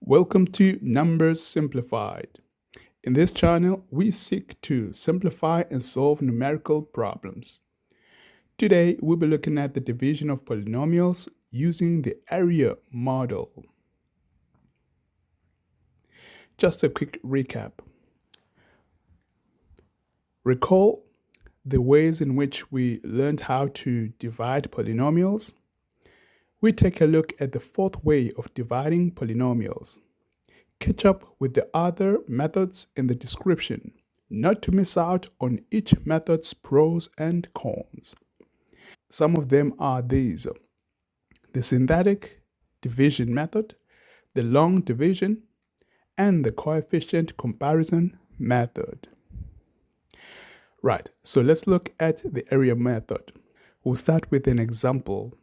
Welcome to Numbers Simplified. In this channel, we seek to simplify and solve numerical problems. Today, we'll be looking at the division of polynomials using the area model. Just a quick recap. Recall the ways in which we learned how to divide polynomials. We take a look at the fourth way of dividing polynomials. Catch up with the other methods in the description, not to miss out on each method's pros and cons. Some of them are these: the synthetic division method, the long division, and the coefficient comparison method. Right, so let's look at the area method. We'll start with an example.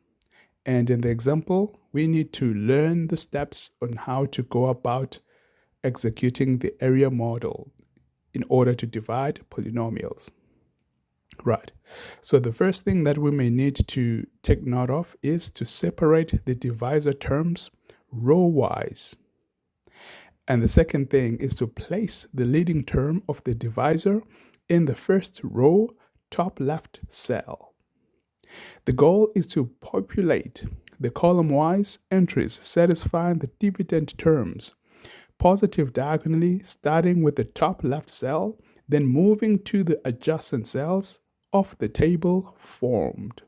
And in the example, we need to learn the steps on how to go about executing the area model in order to divide polynomials. Right, so the first thing that we may need to take note of is to separate the divisor terms row-wise. And the second thing is to place the leading term of the divisor in the first row, top left cell. The goal is to populate the column-wise entries satisfying the dividend terms, positive diagonally starting with the top left cell, then moving to the adjacent cells of the table formed.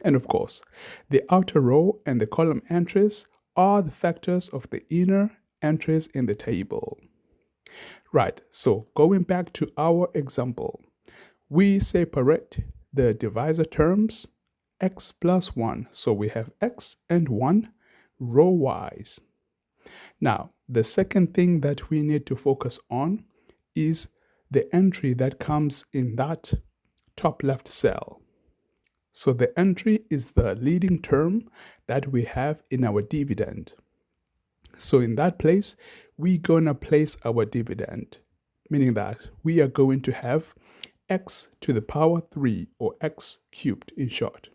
And of course, the outer row and the column entries are the factors of the inner entries in the table. Right, so going back to our example, we separate the divisor terms x plus 1. So we have x and 1 row-wise. Now, the second thing that we need to focus on is the entry that comes in that top left cell. So the entry is the leading term that we have in our dividend. So in that place, we're going to place our dividend, meaning that we are going to have x to the power 3, or x cubed in short.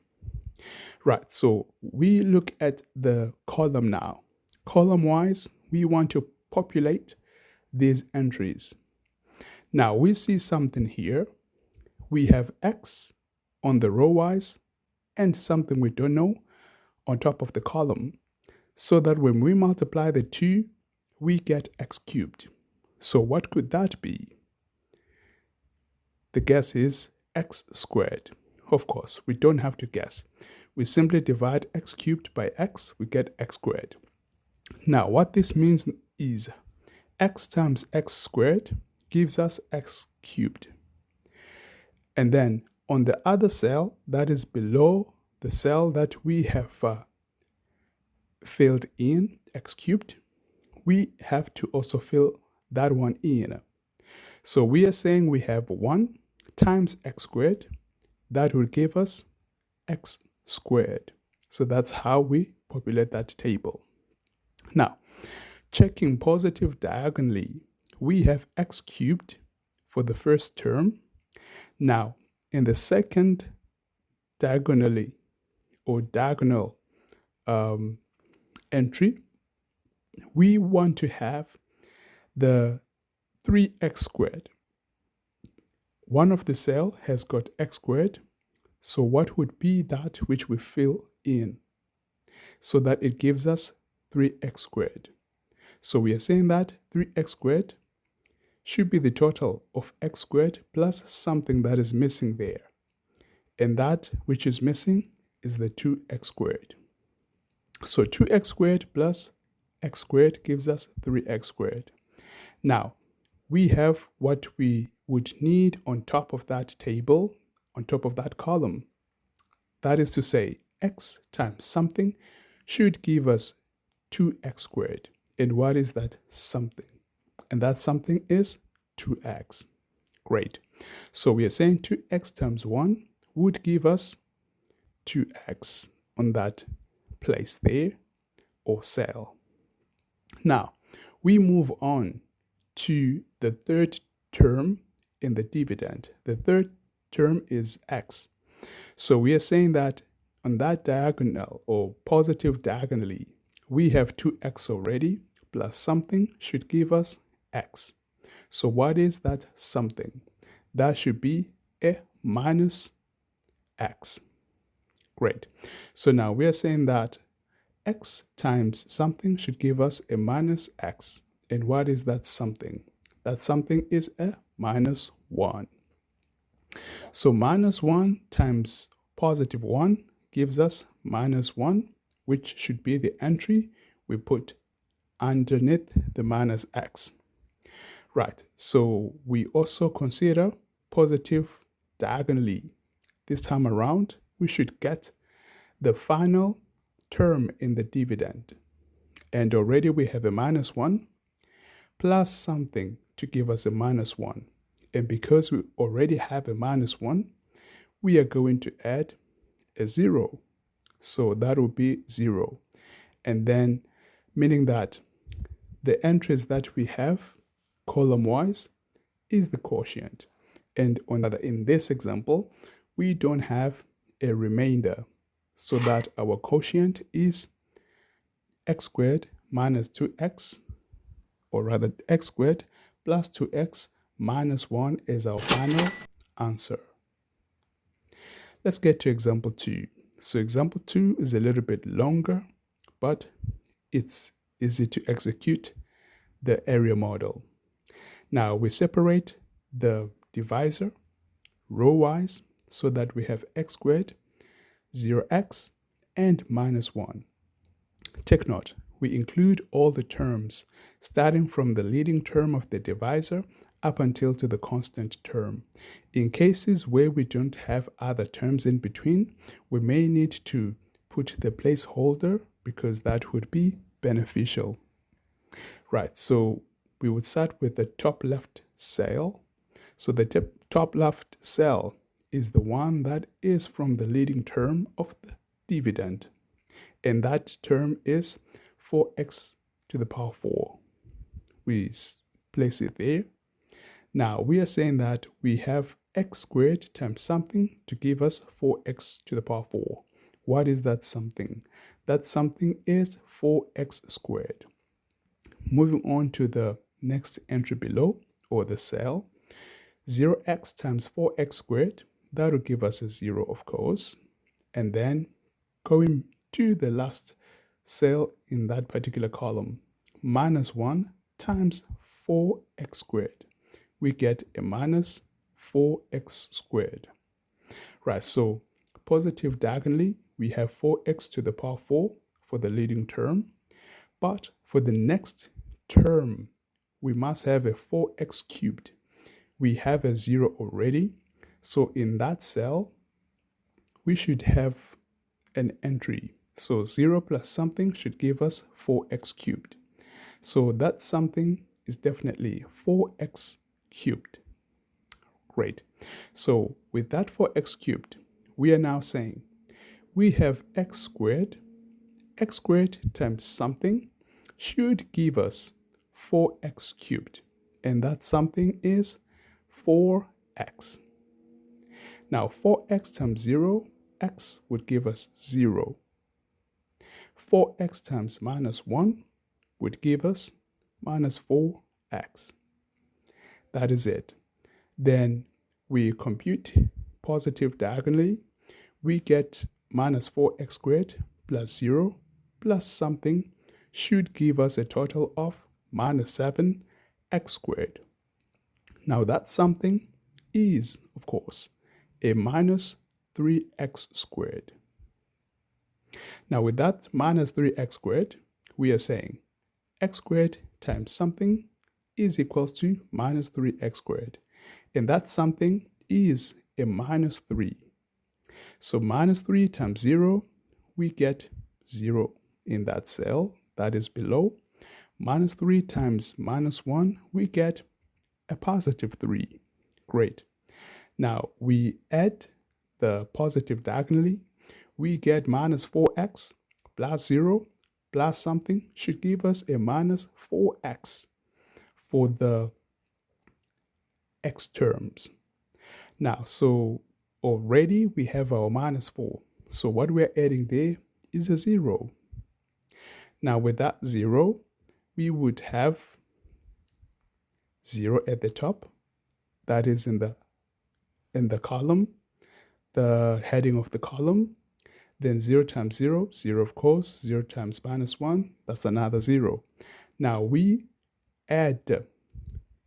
Right, so we look at the column now. Column-wise, we want to populate these entries. Now, we see something here. We have x on the row-wise and something we don't know on top of the column, so that when we multiply the two, we get x cubed. So what could that be? The guess is x squared. Of course, we don't have to guess. We simply divide x cubed by x, we get x squared. Now, what this means is x times x squared gives us x cubed. And then on the other cell that is below the cell that we have filled in, x cubed, we have to also fill that one in. So we are saying we have 1 times x squared. That will give us x squared. So that's how we populate that table. Now, checking positive diagonally, we have x cubed for the first term. Now, in the second diagonally or diagonal entry, we want to have the 3x squared. One of the cell has got x squared, so what would be that which we fill in so that it gives us 3x squared? So we are saying that 3x squared should be the total of x squared plus something that is missing there. And that which is missing is the 2x squared. So 2x squared plus x squared gives us 3x squared. Now, we have what we would need on top of that table, on top of that column. That is to say, x times something should give us 2x squared. And what is that something? And that something is 2x. Great. So we are saying 2x times 1 would give us 2x on that place there, or cell. Now, we move on to the third term in the dividend. The third term is x. So we are saying that on that diagonal or positive diagonally, we have 2x already plus something should give us x. So what is that something? That should be a minus x. Great. So now we are saying that x times something should give us a minus x. And what is that something? That something is a minus 1. So minus 1 times positive 1 gives us minus 1, which should be the entry we put underneath the minus x. Right, so we also consider positive diagonally. This time around, we should get the final term in the dividend. And already we have a minus 1 plus something to give us a minus 1. And because we already have a minus 1, we are going to add a 0. So that will be 0. And then meaning that the entries that we have column-wise is the quotient. And in this example, we don't have a remainder, so that our quotient is x squared minus 2x, or rather x squared plus 2x minus 1 is our final answer. Let's get to example 2. So example 2 is a little bit longer, but it's easy to execute the area model. Now we separate the divisor row-wise so that we have x squared, 0x, and minus 1. Take note, we include all the terms starting from the leading term of the divisor up until to the constant term. In cases where we don't have other terms in between, we may need to put the placeholder because that would be beneficial. Right, so we would start with the top left cell. So the top left cell is the one that is from the leading term of the dividend. And that term is 4x to the power 4. We place it there. Now we are saying that we have x squared times something to give us 4x to the power 4. What is that something? That something is 4x squared. Moving on to the next entry below, or the cell, 0x times 4x squared, that will give us a 0, of course. And then going to the last cell in that particular column, minus 1 times 4x squared, we get a minus 4x squared. Right, so positive diagonally, we have 4x to the power 4 for the leading term. But for the next term, we must have a 4x cubed. We have a 0 already. So in that cell, we should have an entry. So 0 plus something should give us 4x cubed. So that something is definitely 4x cubed. Great. So with that 4x cubed, we are now saying we have x squared times something should give us 4x cubed. And that something is 4x. Now 4x times 0, x would give us 0. 4x times minus 1 would give us minus 4x. That is it. Then we compute positive diagonally. We get minus 4x squared plus 0 plus something should give us a total of minus 7x squared. Now that something is, of course, a minus 3x squared. Now with that minus 3x squared, we are saying x squared times something is equals to minus 3x squared. And that something is a minus 3. So minus 3 times 0, we get 0 in that cell that is below. Minus 3 times minus 1, we get a positive 3. Great. Now we add the positive diagonally. We get minus 4x plus 0 plus something should give us a minus 4x for the x terms. Now, so already we have our minus 4. So what we're adding there is a 0. Now with that 0, we would have 0 at the top, that is in the column, the heading of the column. Then 0 times 0, 0 of course, 0 times minus 1, that's another 0. Now we add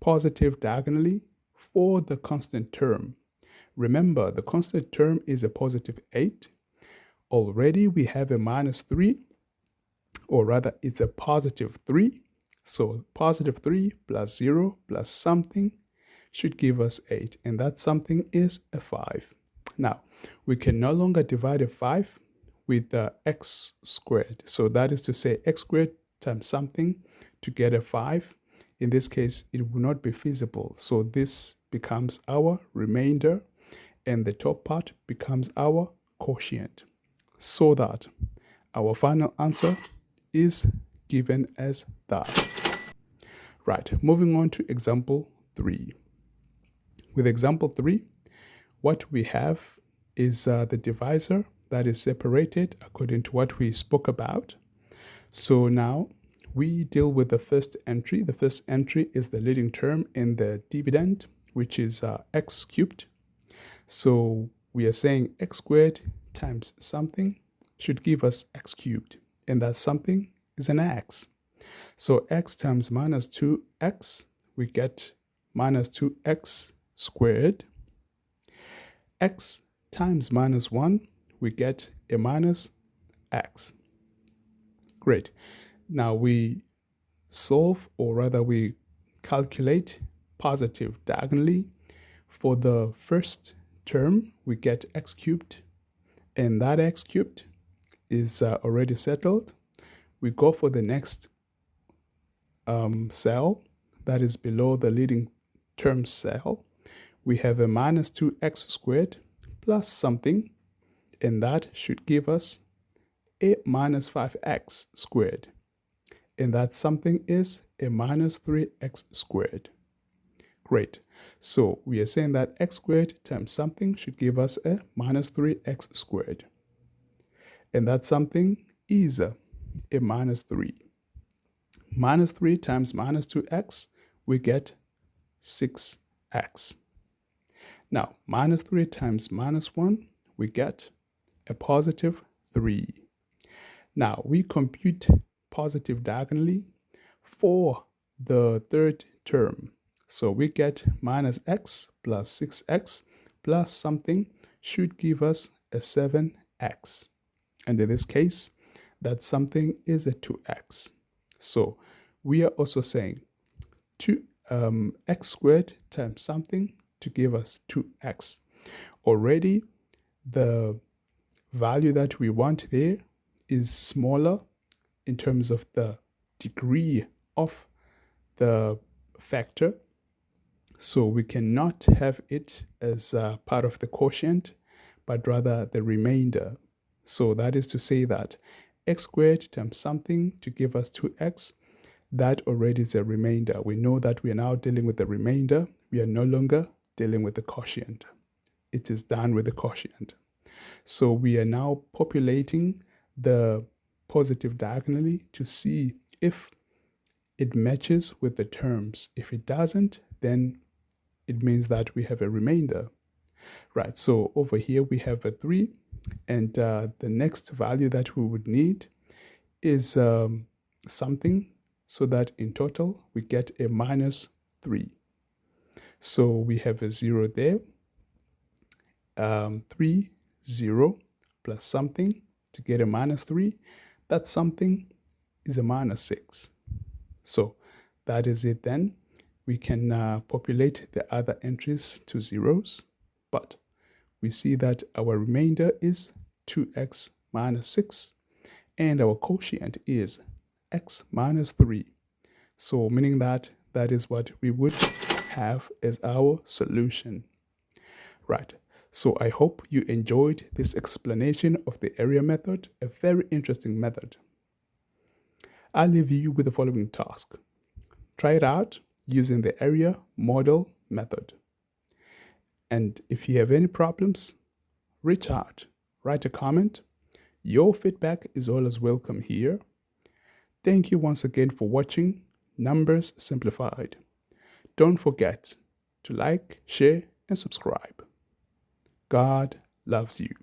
positive diagonally for the constant term. Remember, the constant term is a positive 8. Already we have a minus 3, or rather it's a positive 3. So positive 3 plus 0 plus something should give us 8, and that something is a 5. Now, we can no longer divide a 5 with x squared. So that is to say x squared times something to get a 5. In this case, it will not be feasible. So this becomes our remainder, and the top part becomes our quotient. So that our final answer is given as that. Right, moving on to example 3. With example 3, what we have is the divisor that is separated according to what we spoke about. So now we deal with the first entry. The first entry is the leading term in the dividend, which is x cubed. So we are saying x squared times something should give us x cubed, and that something is an x. So x times minus 2x, we get minus 2x squared. X times minus 1, we get a minus x. Great. Now we solve, or rather we calculate positive diagonally. For the first term, we get x cubed, and that x cubed is already settled. We go for the next cell that is below the leading term cell. We have a minus 2x squared plus something, and that should give us a minus 5x squared. And that something is a minus 3x squared. Great. So we are saying that x squared times something should give us a minus 3x squared. And that something is a minus 3. Minus 3 times minus 2x, we get 6x. Now, minus 3 times minus 1, we get a positive 3. Now, we compute positive diagonally for the third term. So we get minus x plus 6x plus something should give us a 7x. And in this case, that something is a 2x. So we are also saying x squared times something to give us 2x. Already, the value that we want there is smaller in terms of the degree of the factor. So we cannot have it as part of the quotient, but rather the remainder. So that is to say that x squared times something to give us 2x, that already is a remainder. We know that we are now dealing with the remainder. We are no longer dealing with the quotient. It is done with the quotient. So we are now populating the positive diagonally to see if it matches with the terms. If it doesn't, then it means that we have a remainder. Right, so over here we have a 3, and the next value that we would need is something, so that in total we get a minus 3. So we have a 0 there, 3, 0 plus something to get a minus 3. That something is a minus 6. So that is it then. We can populate the other entries to zeros, but we see that our remainder is 2x minus 6, and our quotient is x minus 3. So meaning that that is what we would have as our solution. Right. So I hope you enjoyed this explanation of the area method, a very interesting method. I'll leave you with the following task. Try it out using the area model method. And if you have any problems, reach out, write a comment. Your feedback is always welcome here. Thank you once again for watching Numbers Simplified. Don't forget to like, share, and subscribe. God loves you.